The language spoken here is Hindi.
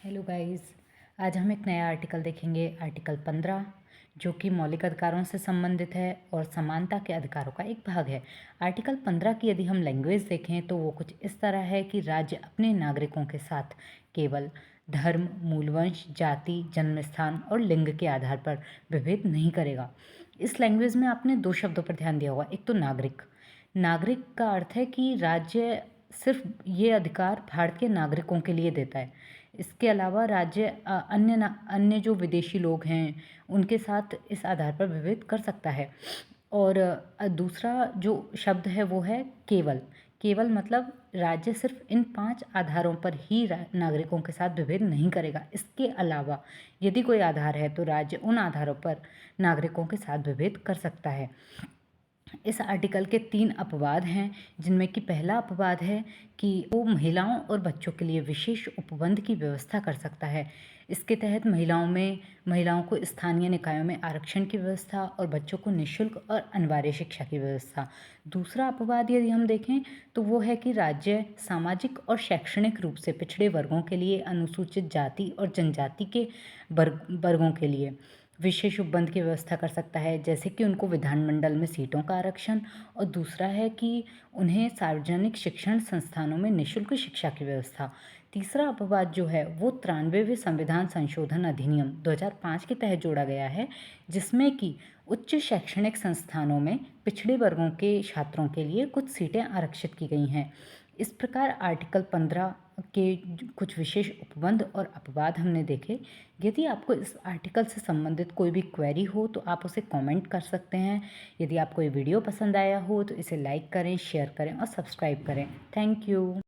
हेलो गाइस, आज हम एक नया आर्टिकल देखेंगे। आर्टिकल 15 जो कि मौलिक अधिकारों से संबंधित है और समानता के अधिकारों का एक भाग है। आर्टिकल 15 की यदि हम लैंग्वेज देखें तो वो कुछ इस तरह है कि राज्य अपने नागरिकों के साथ केवल धर्म, मूलवंश, जाति, जन्मस्थान और लिंग के आधार पर विभेद नहीं करेगा। इस लैंग्वेज में आपने दो शब्दों पर ध्यान दिया होगा। एक तो नागरिक। नागरिक का अर्थ है कि राज्य सिर्फ ये अधिकार भारत के नागरिकों के लिए देता है। इसके अलावा राज्य अन्य जो विदेशी लोग हैं उनके साथ इस आधार पर विभेद कर सकता है। और दूसरा जो शब्द है वो है केवल। केवल मतलब राज्य सिर्फ इन 5 आधारों पर ही नागरिकों के साथ विभेद नहीं करेगा। इसके अलावा यदि कोई आधार है तो राज्य उन आधारों पर नागरिकों के साथ विभेद कर सकता है। इस आर्टिकल के 3 अपवाद हैं, जिनमें कि पहला अपवाद है कि वो महिलाओं और बच्चों के लिए विशेष उपबंध की व्यवस्था कर सकता है। इसके तहत महिलाओं को स्थानीय निकायों में आरक्षण की व्यवस्था और बच्चों को निःशुल्क और अनिवार्य शिक्षा की व्यवस्था। दूसरा अपवाद यदि हम देखें तो वो है कि राज्य सामाजिक और शैक्षणिक रूप से पिछड़े वर्गों के लिए, अनुसूचित जाति और जनजाति के वर्गों के लिए विशेष उपबंध की व्यवस्था कर सकता है, जैसे कि उनको विधानमंडल में सीटों का आरक्षण। और दूसरा है कि उन्हें सार्वजनिक शिक्षण संस्थानों में निःशुल्क शिक्षा की व्यवस्था। तीसरा अपवाद जो है वो 93वें संविधान संशोधन अधिनियम 2005 के तहत जोड़ा गया है, जिसमें कि उच्च शैक्षणिक संस्थानों में पिछड़े वर्गों के छात्रों के लिए कुछ सीटें आरक्षित की गई हैं। इस प्रकार आर्टिकल 15 के कुछ विशेष उपबंध और अपवाद हमने देखे। यदि आपको इस आर्टिकल से संबंधित कोई भी क्वेरी हो तो आप उसे कमेंट कर सकते हैं। यदि आपको ये वीडियो पसंद आया हो तो इसे लाइक करें, शेयर करें और सब्सक्राइब करें। Thank you.